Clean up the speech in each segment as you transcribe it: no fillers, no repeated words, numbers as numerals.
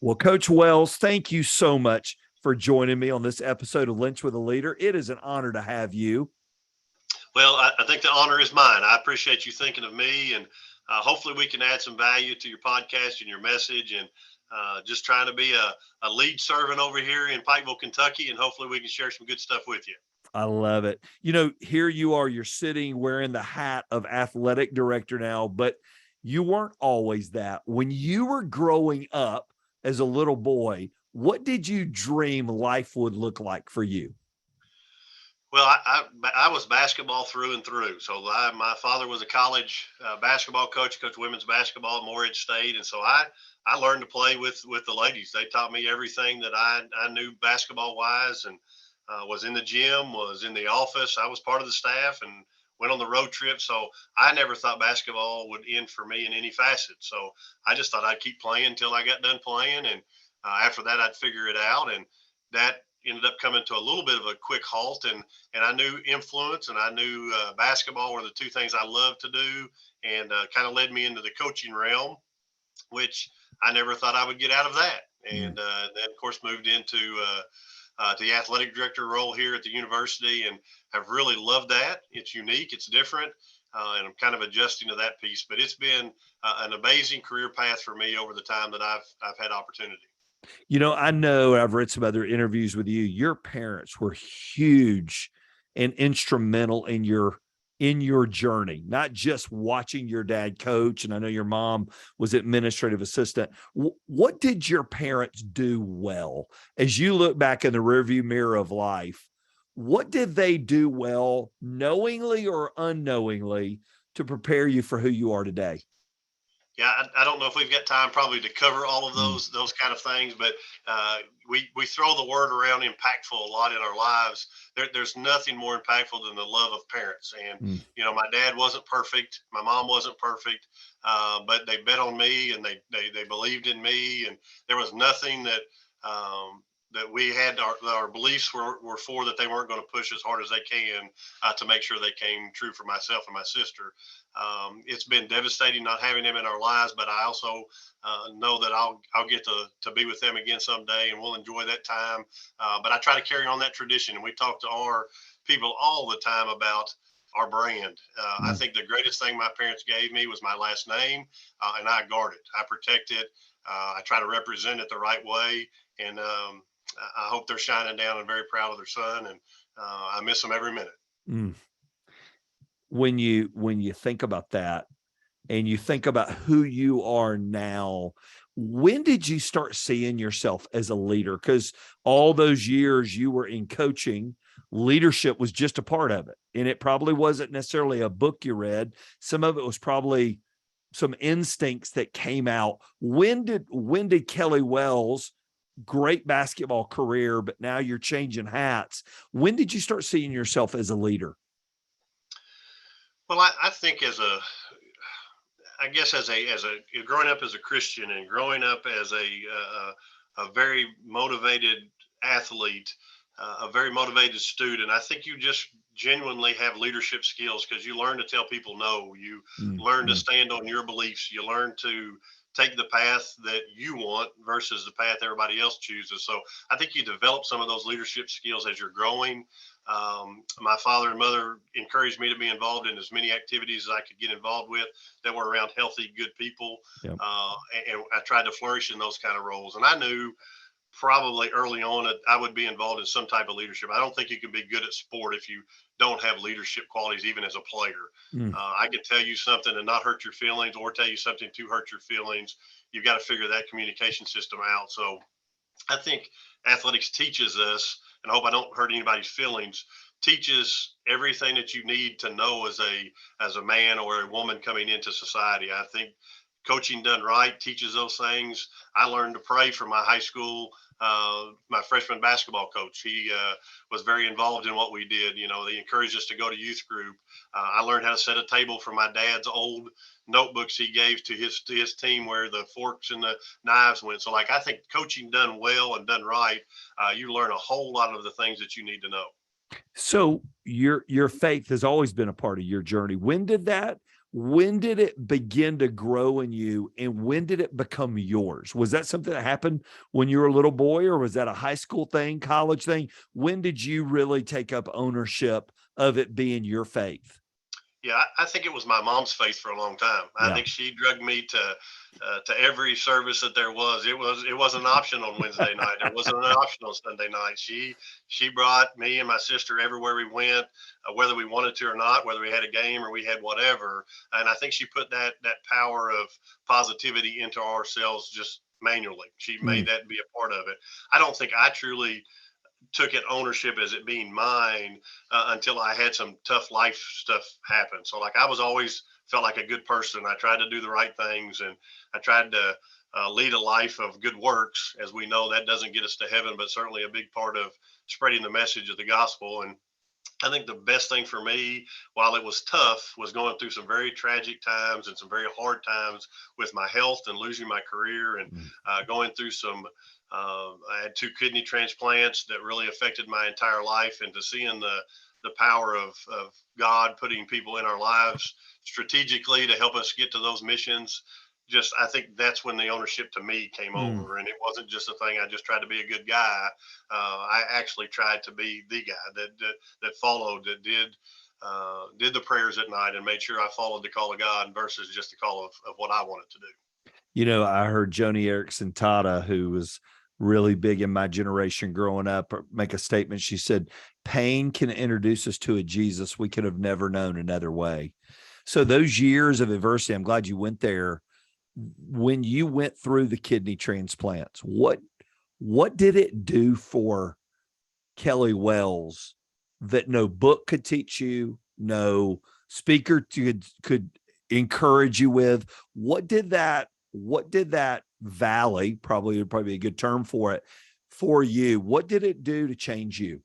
Well, Coach Wells, thank you so much for joining me on this episode of Lynch with a Leader. It is an honor to have you. Well, I think the honor is mine. I appreciate you thinking of me, and hopefully we can add some value to your podcast and your message, and just trying to be a lead servant over here in Pikeville, Kentucky, and hopefully we can share some good stuff with you. I love it. You know, here you are, you're sitting wearing the hat of athletic director now, but you weren't always that. When you were growing up as a little boy, what did you dream life would look like for you? Well, I was basketball through and through. So my father was a college basketball coach, coached women's basketball at Morehead State, and so I learned to play with the ladies. They taught me everything that I knew basketball wise, and was in the gym, was in the office. I was part of the staff and went on the road trip. So I never thought basketball would end for me in any facet. So I just thought I'd keep playing until I got done playing, and after that I'd figure it out. And that ended up coming to a little bit of a quick halt, and I knew influence and I knew basketball were the two things I loved to do, and kind of led me into the coaching realm, which I never thought I would get out of that. And then of course moved into the athletic director role here at the university, and have really loved that. It's unique, it's different, and I'm kind of adjusting to that piece, but it's been an amazing career path for me over the time that I've had opportunity. You know, I know I've read some other interviews with you. Your parents were huge and instrumental in your journey, not just watching your dad coach. And I know your mom was administrative assistant. What did your parents do well as you look back in the rearview mirror of life? What did they do well, knowingly or unknowingly, to prepare you for who you are today? Yeah, I don't know if we've got time probably to cover all of Mm, those kind of things, but we throw the word around impactful a lot in our lives. There's nothing more impactful than the love of parents. And mm. my dad wasn't perfect, my mom wasn't perfect, but they bet on me, and they believed in me, and there was nothing that we had our beliefs were for, that they weren't going to push as hard as they can to make sure they came true for myself and my sister. It's been devastating not having them in our lives, but I also know that I'll get to be with them again someday, and we'll enjoy that time. But I try to carry on that tradition, and we talk to our people all the time about our brand. I think the greatest thing my parents gave me was my last name, and I guard it. I protect it. I try to represent it the right way, and I hope they're shining down and very proud of their son, and I miss them every minute. Mm. When you think about that and you think about who you are now, when did you start seeing yourself as a leader? Because all those years you were in coaching, leadership was just a part of it. And it probably wasn't necessarily a book you read. Some of it was probably some instincts that came out. When did Kelly Wells, great basketball career, but now you're changing hats? When did you start seeing yourself as a leader? Well, I think I guess as a growing up as a Christian, and growing up as a very motivated athlete, a very motivated student, I think you just genuinely have leadership skills, because you learn to tell people no. You learn to Mm-hmm. stand on your beliefs. You learn to take the path that you want versus the path everybody else chooses. So I think you develop some of those leadership skills as you're growing. My father and mother encouraged me to be involved in as many activities as I could get involved with that were around healthy, good people. Yep. And I tried to flourish in those kind of roles. And I knew probably early on that I would be involved in some type of leadership. I don't think you can be good at sport if you don't have leadership qualities, even as a player. Mm. I can tell you something and not hurt your feelings, or tell you something to hurt your feelings. You've got to figure that communication system out. So I think athletics teaches us, and I hope I don't hurt anybody's feelings, teaches everything that you need to know as a man or a woman coming into society. I think coaching done right teaches those things. I learned to pray from my high school, my freshman basketball coach. He was very involved in what we did. They encouraged us to go to youth group. I learned how to set a table from my dad's old notebooks he gave to his team, where the forks and the knives went. So, like, I think coaching done well and done right, you learn a whole lot of the things that you need to know. So your faith has always been a part of your journey. When did that When did it begin to grow in you, and when did it become yours? Was that something that happened when you were a little boy, or was that a high school thing, college thing? When did you really take up ownership of it being your faith? Yeah, I think it was my mom's faith for a long time. I Yeah. think she drugged me to every service that there was. It wasn't an option on Wednesday night. It wasn't an option on Sunday night. She brought me and my sister everywhere we went, whether we wanted to or not, whether we had a game or we had whatever. And I think she put that power of positivity into ourselves just manually. She Mm, made that be a part of it. I don't think I truly took it ownership as it being mine until I had some tough life stuff happen. So like I was always felt like a good person. I tried to do the right things, and I tried to lead a life of good works. As we know, that doesn't get us to heaven, but certainly a big part of spreading the message of the gospel. And I think the best thing for me, while it was tough, was going through some very tragic times and some very hard times with my health and losing my career, and mm, going through some. I had two kidney transplants that really affected my entire life, and to seeing the power of God putting people in our lives strategically to help us get to those missions. Just, I think that's when the ownership to me came mm. over, and it wasn't just a thing. I just tried to be a good guy. I actually tried to be the guy that followed, that did the prayers at night and made sure I followed the call of God versus just the call of what I wanted to do. I heard Joni Erickson Tata, who was really big in my generation growing up, make a statement. She said, pain can introduce us to a Jesus we could have never known another way. So those years of adversity, I'm glad you went there. When you went through the kidney transplants, what did it do for Kelly Wells that no book could teach you, no speaker could encourage you with? What did that valley, probably would probably be a good term for it, for you? What did it do to change you?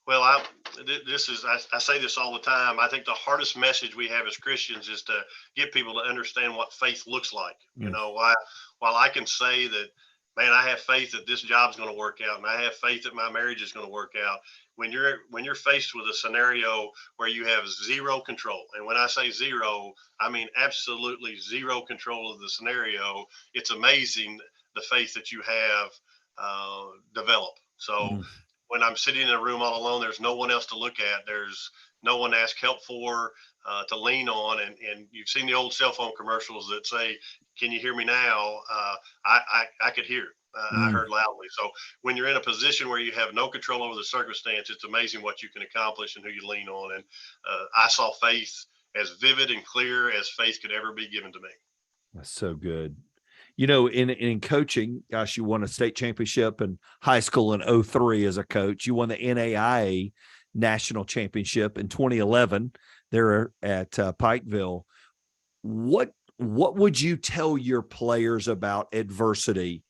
Well, I say this all the time. I think the hardest message we have as Christians is to get people to understand what faith looks like. Mm, While I can say that, man, I have faith that this job's going to work out, and I have faith that my marriage is going to work out. When you're faced with a scenario where you have zero control, and when I say zero, I mean absolutely zero control of the scenario. It's amazing the faith that you have develop. So mm, when I'm sitting in a room all alone, there's no one else to look at. There's no one to ask help for, to lean on. And you've seen the old cell phone commercials that say, "Can you hear me now?" I could hear. I mm. heard loudly. So when you're in a position where you have no control over the circumstance, it's amazing what you can accomplish and who you lean on. And I saw faith as vivid and clear as faith could ever be given to me. That's so good. In coaching, gosh, you won a state championship in high school in '03 as a coach. You won the NAIA national championship in 2011 there at Pikeville. What would you tell your players about adversity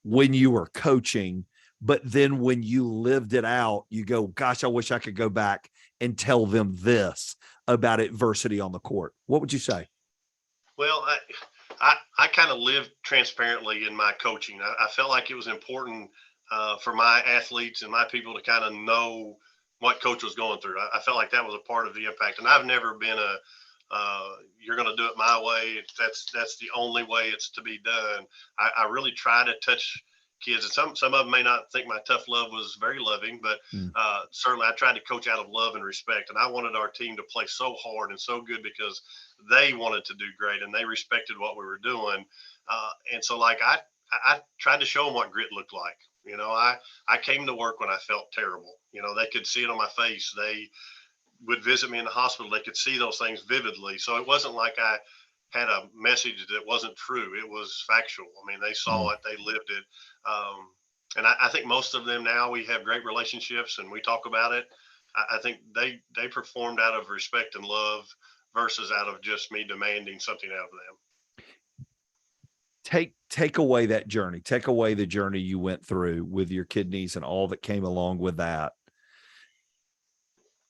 when you were coaching, but then when you lived it out, you go, gosh, I wish I could go back and tell them this about adversity on the court? What would you say? Well, I kind of lived transparently in my coaching. I felt like it was important for my athletes and my people to kind of know what coach was going through. I felt like that was a part of the impact. And I've never been you're going to do it my way. That's the only way it's to be done. I really try to touch kids, and some of them may not think my tough love was very loving, but Mm, certainly I tried to coach out of love and respect. And I wanted our team to play so hard and so good because they wanted to do great and they respected what we were doing. And so like I tried to show them what grit looked like. I came to work when I felt terrible. They could see it on my face. They would visit me in the hospital. They could see those things vividly. So it wasn't like I had a message that wasn't true. It was factual. I mean, they saw mm. it, they lived it. And I think most of them now, we have great relationships and we talk about it. I think they performed out of respect and love versus out of just me demanding something out of them. Take away that journey. Take away the journey you went through with your kidneys and all that came along with that.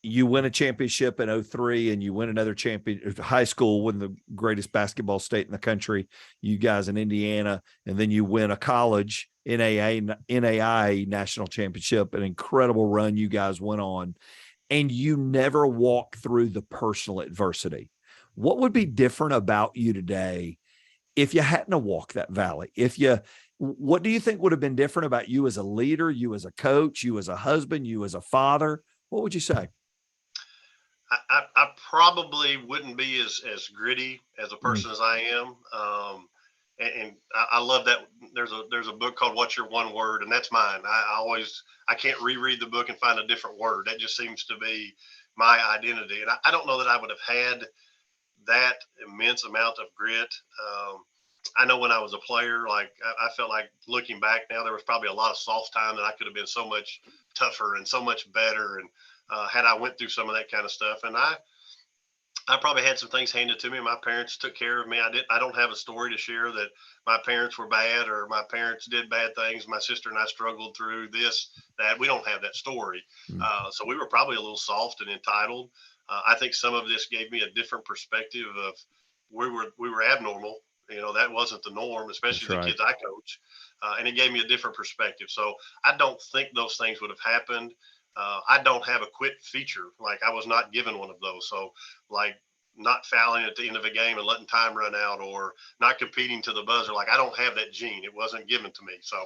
You win a championship in '03 and you win another champion high school, win the greatest basketball state in the country, you guys in Indiana, and then you win a college NAIA national championship, an incredible run you guys went on, and you never walk through the personal adversity. what would be different about you today if you hadn't have walked that valley? What do you think would have been different about you as a leader, you as a coach, you as a husband, you as a father? What would you say? I probably wouldn't be as gritty as a Mm, person as I am. And I love that there's a book called What's Your One Word, and that's mine. I can't reread the book and find a different word. That just seems to be my identity. And I don't know that I would have had that immense amount of grit. I know when I was a player, like I felt like looking back now, there was probably a lot of soft time that I could have been so much tougher and so much better. And had I went through some of that kind of stuff, and I probably had some things handed to me. My parents took care of me. I don't have a story to share that my parents were bad or my parents did bad things. My sister and I struggled through this, that. We don't have that story. mm, So we were probably a little soft and entitled. I think some of this gave me a different perspective of we were abnormal. That wasn't the norm, especially that's the right. kids I coach. And it gave me a different perspective. So I don't think those things would have happened. I don't have a quit feature. Like I was not given one of those. So like not fouling at the end of a game and letting time run out or not competing to the buzzer. Like I don't have that gene. It wasn't given to me. So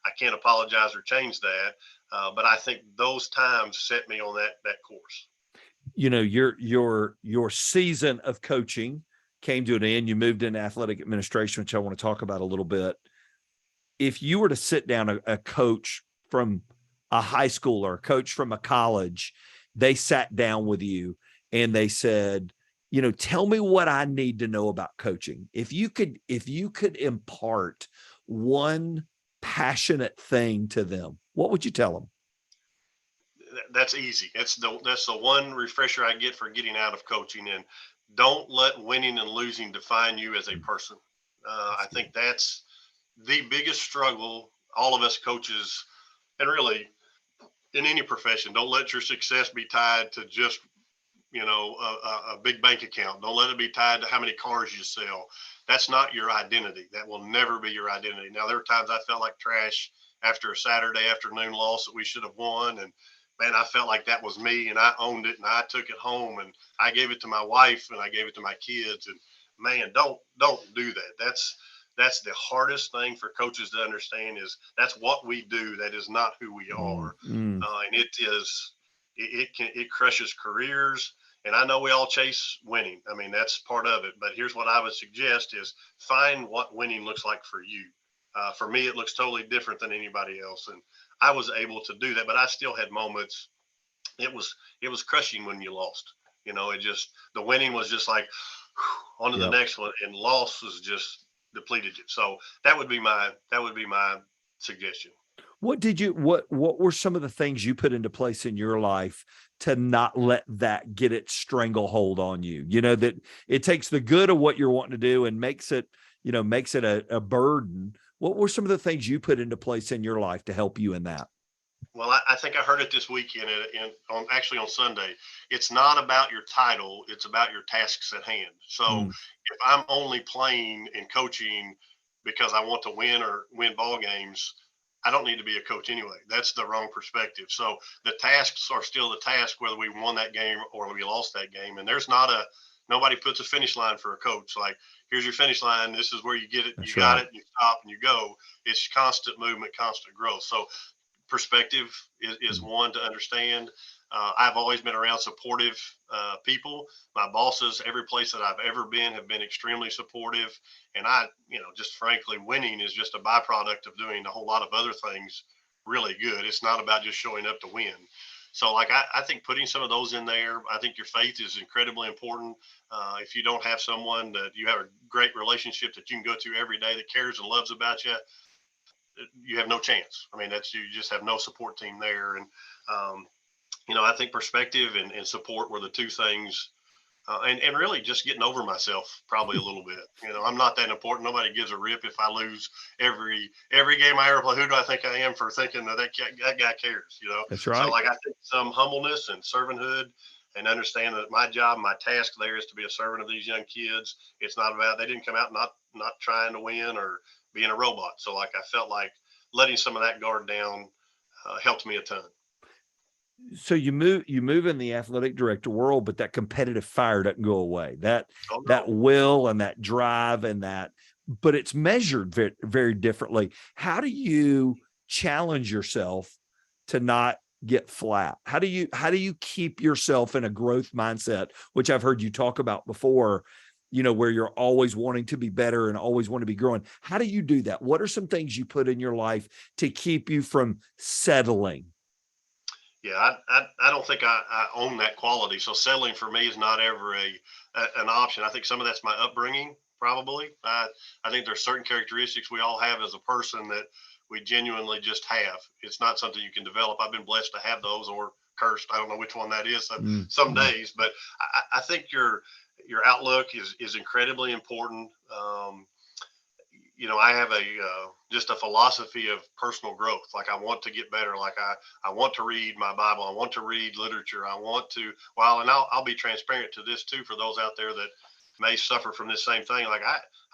I can't apologize or change that. But I think those times set me on that course. Your season of coaching came to an end. You moved into athletic administration, which I want to talk about a little bit. If you were to sit down a coach from a high school or a coach from a college, they sat down with you and they said, tell me what I need to know about coaching. If you could impart one passionate thing to them, what would you tell them? That's easy. That's the one refresher I get for getting out of coaching. And don't let winning and losing define you as a person. I That's good. think that's the biggest struggle all of us coaches, and really in any profession. Don't let your success be tied to just a big bank account. Don't let it be tied to how many cars you sell. That's not your identity. That will never be your identity. Now there were times I felt like trash after a Saturday afternoon loss that we should have won, and man, I felt like that was me, and I owned it, and I took it home, and I gave it to my wife, and I gave it to my kids. And man, don't do that. That's the hardest thing for coaches to understand, is that's what we do. That is not who we Mm, are. mm, And it crushes careers. And I know we all chase winning. I mean, that's part of it. But here's what I would suggest is find what winning looks like for you. For me, it looks totally different than anybody else. And I was able to do that, but I still had moments. It was crushing when you lost. It just, the winning was just like on to the yep. next one, and loss was just depleted you. So that would be my suggestion. What were some of the things you put into place in your life to not let that get its stranglehold on you? That it takes the good of what you're wanting to do and makes it a burden. What were some of the things you put into place in your life to help you in that? Well, I think I heard it this weekend, actually on Sunday. It's not about your title; it's about your tasks at hand. So, Mm, if I'm only playing and coaching because I want to win or win ball games, I don't need to be a coach anyway. That's the wrong perspective. So the tasks are still the task, whether we won that game or we lost that game. And nobody puts a finish line for a coach. Like, here's your finish line. This is where you get it. You that's got right. it. You stop and you go. It's constant movement, constant growth. So perspective is Mm, one to understand. I've always been around supportive people. My bosses, every place that I've ever been, have been extremely supportive. And just frankly, winning is just a byproduct of doing a whole lot of other things really good. It's not about just showing up to win. So, like, I think putting some of those in there, I think your faith is incredibly important. If you don't have someone that you have a great relationship that you can go to every day that cares and loves about you, you have no chance. I mean, you just have no support team there. And, um, I think perspective and support were the two things. And really just getting over myself probably a little bit. I'm not that important. Nobody gives a rip if I lose every game I ever play. Who do I think I am for thinking that guy cares? that's So right. like I think some humbleness and servanthood, and understand that my job, my task there is to be a servant of these young kids. It's not about, they didn't come out not trying to win or being a robot. So like I felt like letting some of that guard down helped me a ton. So you move in the athletic director world, but that competitive fire doesn't go away. That Oh that no. will and that drive and that, but it's measured very, very differently. How do you challenge yourself to not get flat? How do you keep yourself in a growth mindset, which I've heard you talk about before, where you're always wanting to be better and always want to be growing? How do you do that? What are some things you put in your life to keep you from settling? Yeah, I don't think I own that quality. So settling for me is not ever an option. I think some of that's my upbringing, probably. I think there's certain characteristics we all have as a person that we genuinely just have. It's not something you can develop. I've been blessed to have those, or cursed. I don't know which one that is. Some Mm. days, but I think your outlook is incredibly important. I have just a philosophy of personal growth. Like I want to get better. Like I want to read my Bible. I want to read literature. I want to, and I'll be transparent to this too, for those out there that may suffer from this same thing. Like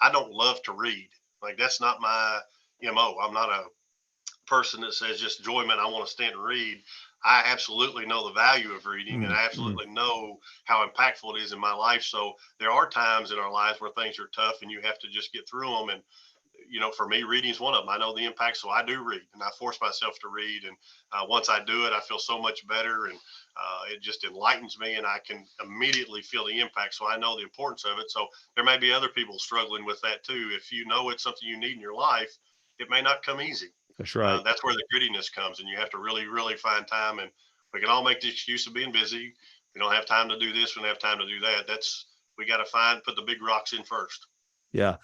I don't love to read. Like that's not my MO. I'm not a person that says just enjoyment. I want to stand and read. I absolutely know the value of reading, and Mm, I mm. absolutely know how impactful it is in my life. So there are times in our lives where things are tough and you have to just get through them. And for me, reading is one of them. I know the impact, so I do read, and I force myself to read. And once I do it, I feel so much better, and it just enlightens me, and I can immediately feel the impact. So I know the importance of it. So there may be other people struggling with that too. If you know it's something you need in your life, it may not come easy. That's right. That's where the grittiness comes, and you have to really, really find time. And we can all make the excuse of being busy. We don't have time to do this. We don't have time to do that. We got to put the big rocks in first. Yeah.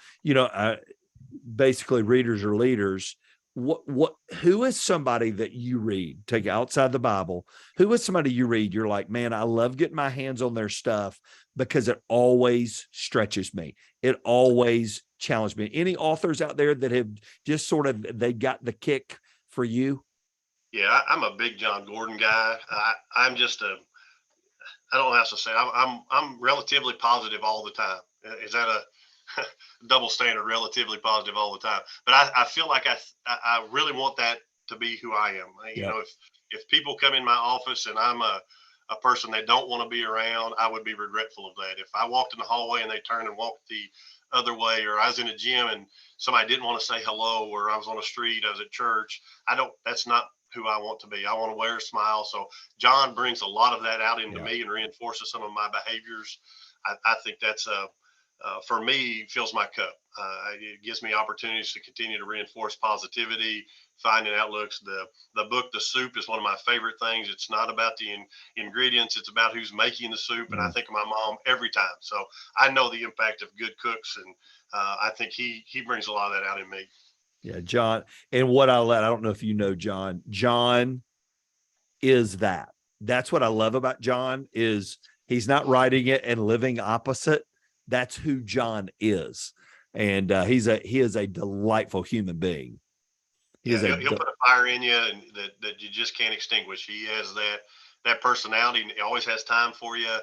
Basically readers are leaders. Who is somebody that you read, take outside the Bible? Who is somebody you read? You're like, man, I love getting my hands on their stuff because it always stretches me. It always challenged me. Any authors out there that have just sort of, they got the kick for you? Yeah, I'm a big John Gordon guy. I'm just I don't know how to say. I'm relatively positive all the time. Is that a double standard? Relatively positive all the time, but I feel like I really want that to be who I am. Yep. If people come in my office and I'm a person they don't want to be around, I would be regretful of that. If I walked in the hallway and they turned and walked the other way, or I was in a gym and somebody didn't want to say hello, or I was on the street, I was at church, I don't. That's not who I want to be. I want to wear a smile. So John brings a lot of that out into Yeah. me and reinforces some of my behaviors. I think that's for me, fills my cup. It gives me opportunities to continue to reinforce positivity, finding outlooks. The book, The Soup, is one of my favorite things. It's not about the ingredients; it's about who's making the soup. And I Mm. think of my mom every time. So I know the impact of good cooks, and I think he brings a lot of that out in me. Yeah. John. And I don't know if you know John. John is that. That's what I love about John is he's not writing it and living opposite. That's who John is. And he is a delightful human being. He Yeah, is he'll put a fire in you, and that you just can't extinguish. He has that personality, and he always has time for you.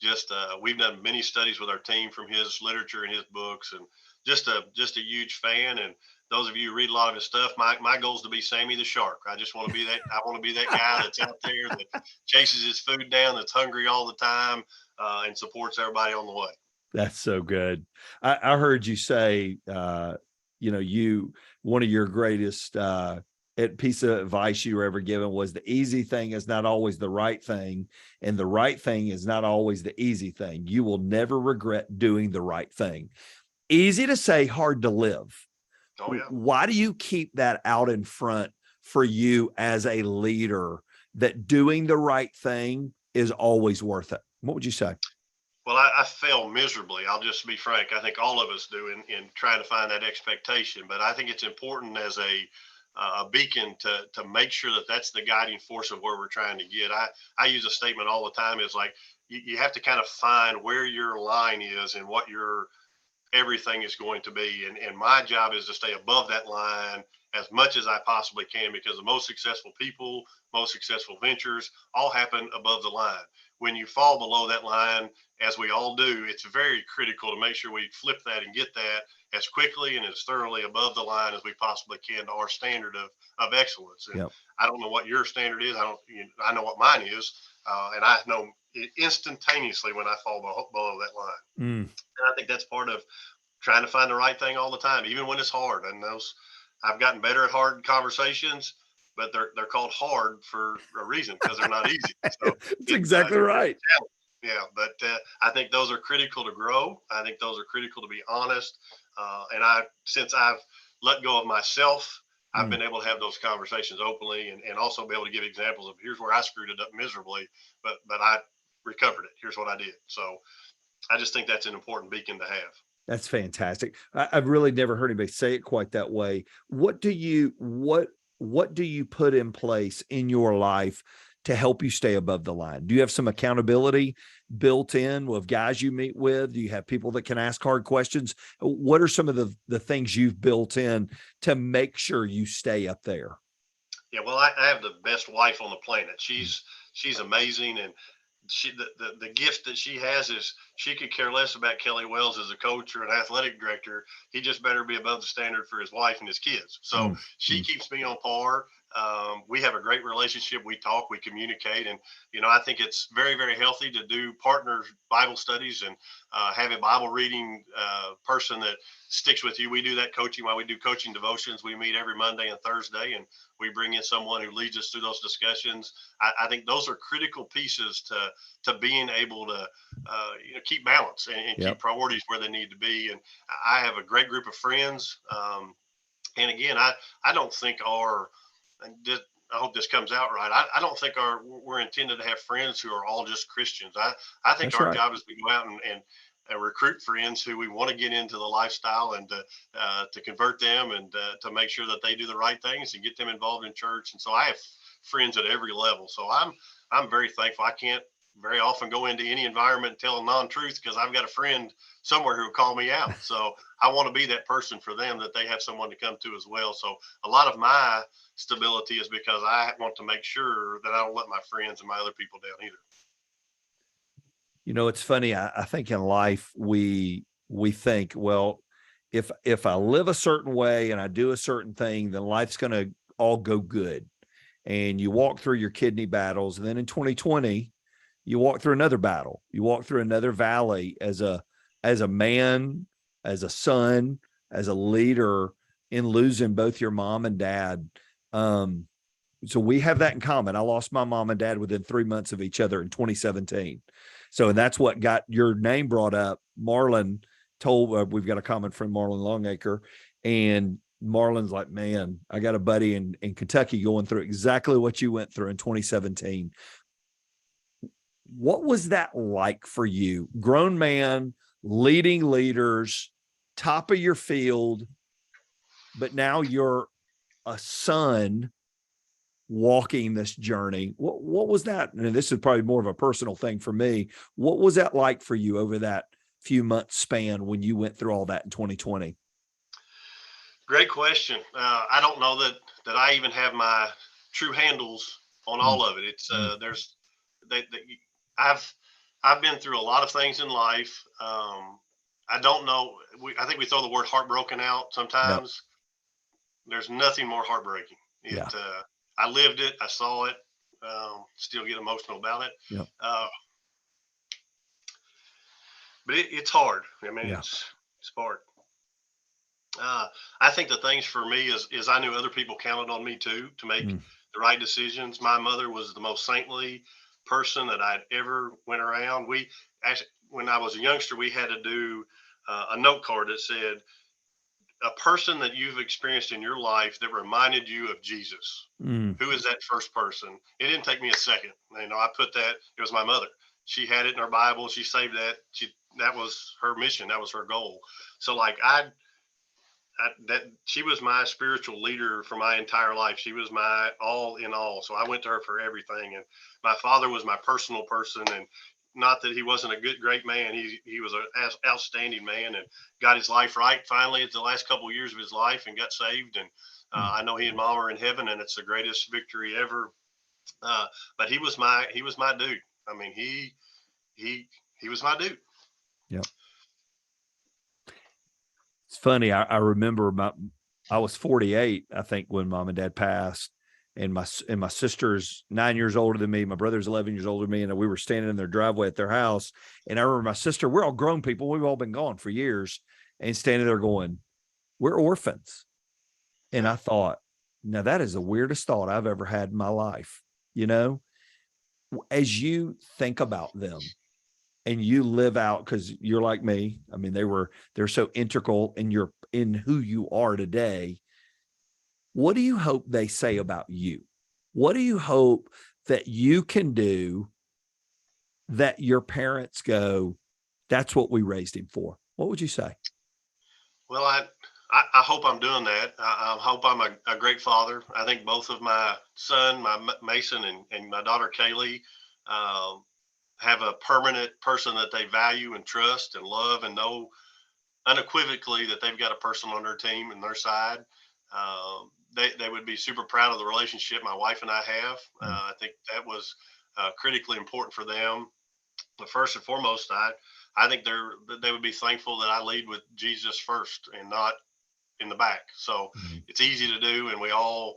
Just we've done many studies with our team from his literature and his books, and just a huge fan. And those of you who read a lot of his stuff, my goal is to be Sammy the Shark. I just want to be that. I want to be that guy that's out there that chases his food down, that's hungry all the time, and supports everybody on the way. That's so good. I heard you say, one of your greatest piece of advice you were ever given was the easy thing is not always the right thing, and the right thing is not always the easy thing. You will never regret doing the right thing. Easy to say, hard to live. Oh yeah. Why do you keep that out in front for you as a leader, that doing the right thing is always worth it? What would you say? Well, I fail miserably. I'll just be frank. I think all of us do in trying to find that expectation. But I think it's important as a beacon to make sure that that's the guiding force of where we're trying to get. I use a statement all the time. Is like you have to kind of find where your line is and what your everything is going to be. And my job is to stay above that line as much as I possibly can, because the most successful people, most successful ventures all happen above the line. When you fall below that line, as we all do, it's very critical to make sure we flip that and get that as quickly and as thoroughly above the line as we possibly can to our standard of excellence. And Yep. I don't know what your standard is. I know what mine is. And I know it instantaneously when I fall below that line. Mm. And I think that's part of trying to find the right thing all the time, even when it's hard. And I've gotten better at hard conversations, but they're called hard for a reason, because they're not easy. So That's exactly right. yeah, but I think those are critical to grow. I think those are critical to be honest. And since I've let go of myself, I've been able to have those conversations openly, and also be able to give examples of, here's where I screwed it up miserably, but I recovered it. Here's what I did. So I just think that's an important beacon to have. That's fantastic. I've really never heard anybody say it quite that way. What do you put in place in your life to help you stay above the line? Do you have some accountability built in with guys you meet with? Do you have people that can ask hard questions? What are some of the things you've built in to make sure you stay up there? Yeah, well, I have the best wife on the planet. She's amazing, and the gift that she has is she could care less about Kelly Wells as a coach or an athletic director. He just better be above the standard for his wife and his kids. So she keeps me on par. We have a great relationship. We talk, we communicate, and I think it's very, very healthy to do partner Bible studies and have a Bible reading person that sticks with you. We do that coaching while we do coaching devotions. We meet every Monday and Thursday, and we bring in someone who leads us through those discussions. I think those are critical pieces to being able to keep balance and keep priorities where they need to be. And I have a great group of friends. And again, I don't think I hope this comes out right. I don't think we're intended to have friends who are all just Christians. I think That's our right. job is to go out and recruit friends who we want to get into the lifestyle, and to convert them, and to make sure that they do the right things and get them involved in church. And so I have friends at every level. So I'm very thankful. I can't very often go into any environment and tell a non-truth, because I've got a friend somewhere who will call me out. So I want to be that person for them, that they have someone to come to as well. So a lot of my stability is because I want to make sure that I don't let my friends and my other people down either. It's funny. I think in life we think, well, if I live a certain way and I do a certain thing, then life's going to all go good. And you walk through your kidney battles, and then in 2020, you walk through another battle. You walk through another valley as a man, as a son, as a leader, in losing both your mom and dad. So we have that in common. I lost my mom and dad within 3 months of each other in 2017. So that's what got your name brought up. Marlon we've got a common friend, Marlon Longacre, and Marlon's like, man, I got a buddy in Kentucky going through exactly what you went through in 2017. What was that like for you? Grown man, leading leaders, top of your field, but now you're a son walking this journey. What was that? And this is probably more of a personal thing for me. What was that like for you over that few months span when you went through all that in 2020? Great question. I don't know that I even have my true handles on all of it. It's I've been through a lot of things in life. I don't know. I think we throw the word heartbroken out sometimes. Yep. There's nothing more heartbreaking. I lived it. I saw it. Still get emotional about it. Yep. But it's hard. I mean, it's hard. I think the things for me is I knew other people counted on me too to make the right decisions. My mother was the most saintly person that I'd ever went around. We actually, when I was a youngster, we had to do a note card that said, a person that you've experienced in your life that reminded you of Jesus. Who is that first person? It didn't take me a second. I put that, it was my mother. She had it in her Bible. She saved that. That was her mission. That was her goal. So like she was my spiritual leader for my entire life. She was my all in all. So I went to her for everything. And my father was my personal person. And not that he wasn't a great man. He was an outstanding man and got his life right finally at the last couple of years of his life and got saved. And I know he and mom are in heaven, and it's the greatest victory ever. But he was my dude. I mean, he was my dude. Yeah. It's funny. I remember I was 48, I think, when mom and dad passed, and my sister's 9 years older than me. My brother's 11 years older than me. And we were standing in their driveway at their house. And I remember my sister, we're all grown people. We've all been gone for years, and standing there going, we're orphans. And I thought, now that is the weirdest thought I've ever had in my life. You know, as you think about them and you live out, because you're like me. I mean, they're so integral in who you are today. What do you hope they say about you? What do you hope that you can do that your parents go, that's what we raised him for? What would you say? Well, I hope I'm doing that. I hope I'm a great father. I think both of my son, Mason, and my daughter Kaylee, uh, have a permanent person that they value and trust and love and know unequivocally that they've got a person on their team and their side. They would be super proud of the relationship my wife and I have. I think that was critically important for them. But first and foremost, I think they would be thankful that I lead with Jesus first and not in the back. So it's easy to do, and we all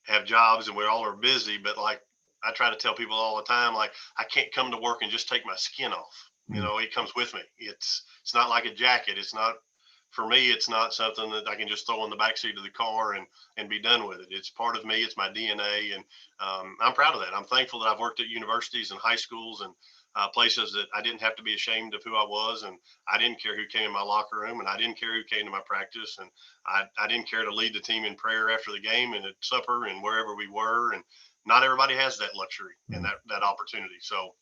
have jobs and we all are busy. But like I try to tell people all the time, like I can't come to work and just take my skin off. You know, it comes with me. It's not like a jacket. It's not for me. It's not something that I can just throw in the backseat of the car and be done with it. It's part of me. It's my DNA, and I'm proud of that. I'm thankful that I've worked at universities and high schools and places that I didn't have to be ashamed of who I was, and I didn't care who came in my locker room, and I didn't care who came to my practice, and I didn't care to lead the team in prayer after the game and at supper and wherever we were. And not everybody has that luxury and that opportunity. So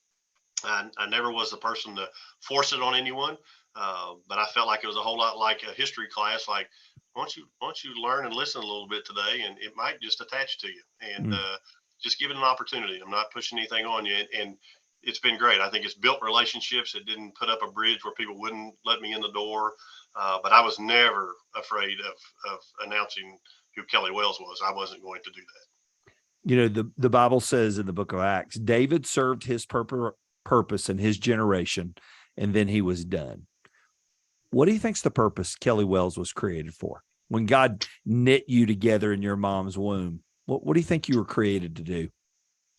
I never was the person to force it on anyone, but I felt like it was a whole lot like a history class. Like, why don't you learn and listen a little bit today, and it might just attach to you, and just give it an opportunity. I'm not pushing anything on you, and it's been great. I think it's built relationships. It didn't put up a bridge where people wouldn't let me in the door, but I was never afraid of announcing who Kelly Wells was. I wasn't going to do that. You know, the Bible says in the book of Acts, David served his purpose in his generation, and then he was done. What do you think's the purpose Kelly Wells was created for? When God knit you together in your mom's womb, what do you think you were created to do?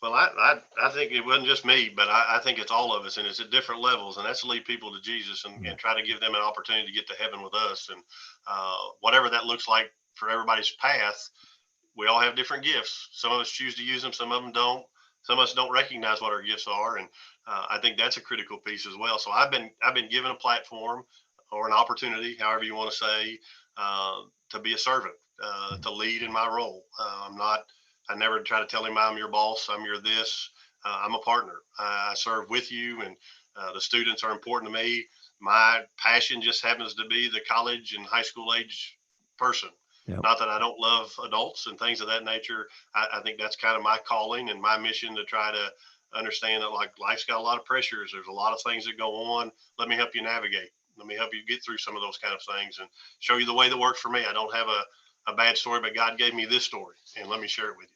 Well, I think it wasn't just me, but I think it's all of us, and it's at different levels, and that's to lead people to Jesus and try to give them an opportunity to get to heaven with us. And whatever that looks like for everybody's path, we all have different gifts. Some of us choose to use them, some of them don't. Some of us don't recognize what our gifts are, and I think that's a critical piece as well. So I've been given a platform or an opportunity, however you want to say, to be a servant, to lead in my role. I never try to tell him I'm your boss, I'm your this. I'm a partner. I serve with you, and the students are important to me. My passion just happens to be the college and high school age person. Yep. Not that I don't love adults and things of that nature. I think that's kind of my calling and my mission, to try to understand that like life's got a lot of pressures. There's a lot of things that go on. Let me help you navigate. Let me help you get through some of those kind of things and show you the way that works for me. I don't have a bad story, but God gave me this story, and let me share it with you.